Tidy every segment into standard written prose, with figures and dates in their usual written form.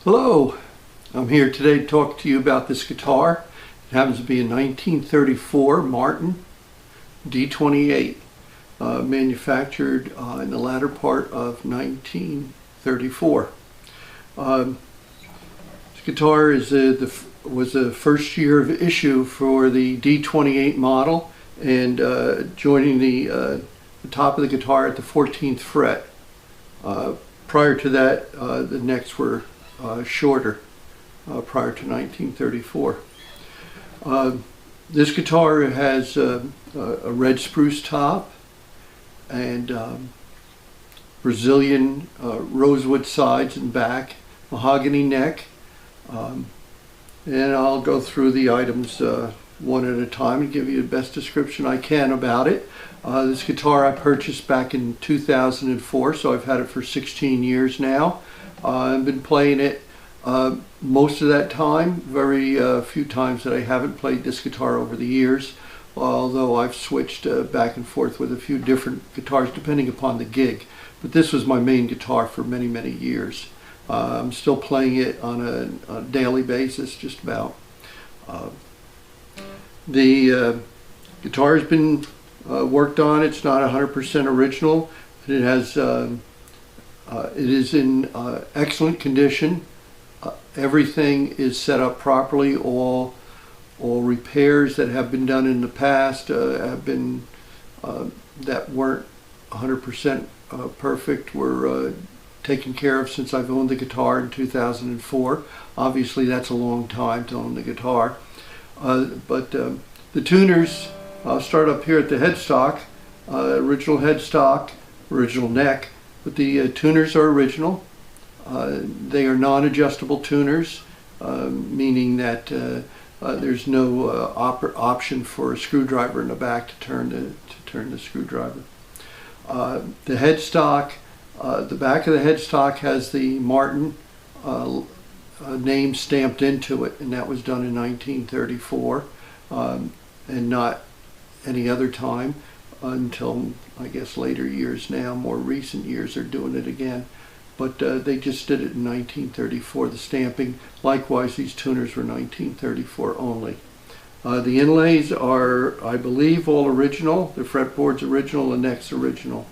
Hello, I'm here today to talk to you about this guitar. It happens to be a 1934 Martin D-28, manufactured in the latter part of 1934. This guitar was the first year of issue for the D-28 model, and joining the top of the guitar at the 14th fret. Prior to that, the necks were shorter prior to 1934. This guitar has a red spruce top and Brazilian rosewood sides and back, mahogany neck, and I'll go through the items one at a time and give you the best description I can about it. This guitar I purchased back in 2004, so I've had it for 16 years now. I've been playing it most of that time. Very few times that I haven't played this guitar over the years, although I've switched back and forth with a few different guitars depending upon the gig. But this was my main guitar for many, many years. I'm still playing it on a daily basis, just about. The guitar has been worked on. It's not 100% original. It has it is in excellent condition. Everything is set up properly. All repairs that have been done in the past have been that weren't 100% perfect were taken care of since I've owned the guitar in 2004. Obviously, that's a long time to own the guitar. But the tuners, I'll start up here at the headstock. Original headstock, original neck, but the tuners are original. They are non-adjustable tuners, meaning that there's no option for a screwdriver in the back to turn the screwdriver. The headstock, the back of the headstock has the Martin name stamped into it, and that was done in 1934, and not any other time until, I guess, later years now. More recent years they're doing it again, but they just did it in 1934, the stamping. Likewise, these tuners were 1934 only. The inlays are, I believe, all original. The fretboard's original, the neck's original.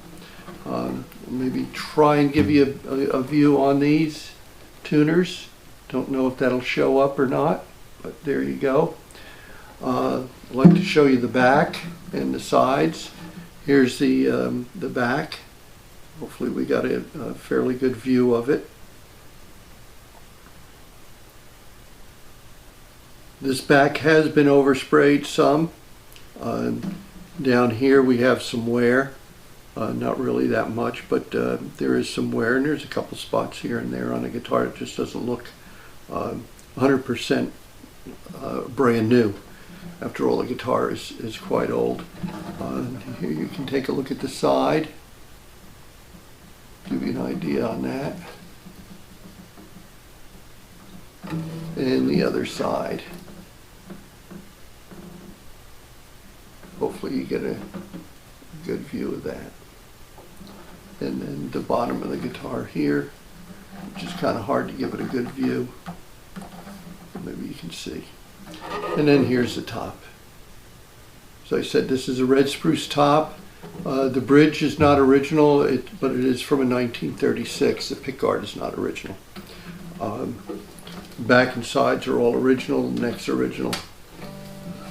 Maybe try and give you a view on these tuners. Don't know if that'll show up or not, but there you go. I'd like to show you the back and the sides. Here's the back. Hopefully we got a fairly good view of it. This back has been oversprayed some. Down here we have some wear. Not really that much, but there is some wear, and there's a couple spots here and there on the guitar. It just doesn't look 100% brand new. After all, the guitar is quite old. Here you can take a look at the side. Give you an idea on that. And the other side. Hopefully you get a good view of that. And then the bottom of the guitar here, which is kind of hard to give it a good view. Maybe you can see. And then here's the top. As I said, this is a red spruce top. The bridge is not original, but it is from a 1936. The pickguard is not original. Back and sides are all original, the neck's original.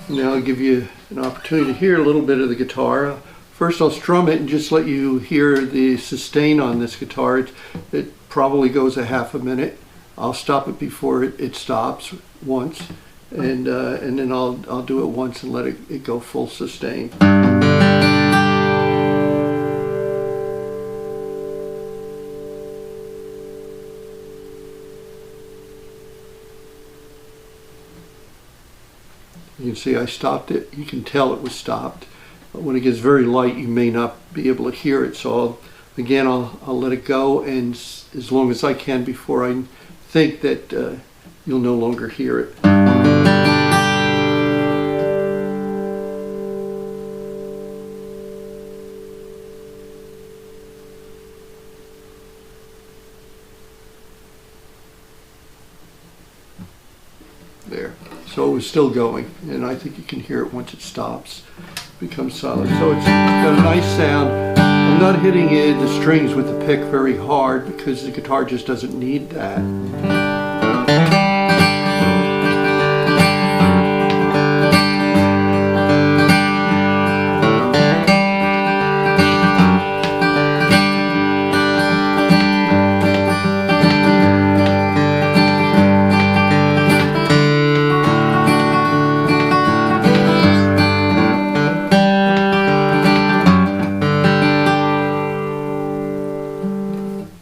Now I'll give you an opportunity to hear a little bit of the guitar. First I'll strum it and just let you hear the sustain on this guitar. It probably goes a half a minute. I'll stop it before it stops once, and then I'll do it once and let it go full sustain. You can see I stopped it. You can tell it was stopped. But when it gets very light, you may not be able to hear it. So I'll let it go, and as long as I can before I think that you'll no longer hear it. there. So it was still going, and I think you can hear it once it stops, becomes silent. So it's got a nice sound. I'm not hitting the strings with the pick very hard because the guitar just doesn't need that.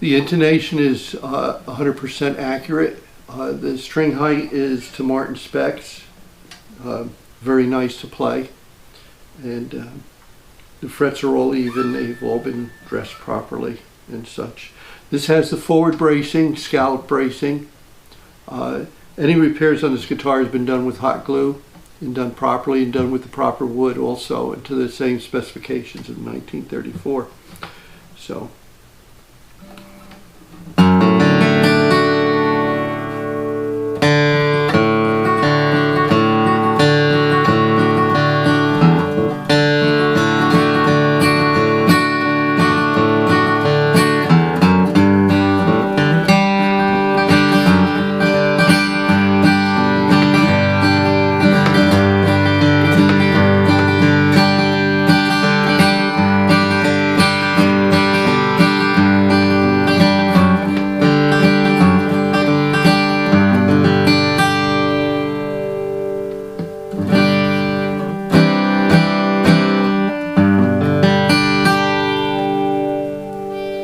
The intonation is 100% accurate. The string height is to Martin specs. Very nice to play. And the frets are all even. They've all been dressed properly and such. This has the forward bracing, scallop bracing. Any repairs on this guitar has been done with hot glue and done properly and done with the proper wood also, and to the same specifications of 1934. So.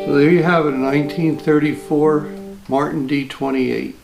So there you have it, a 1934 Martin D-28.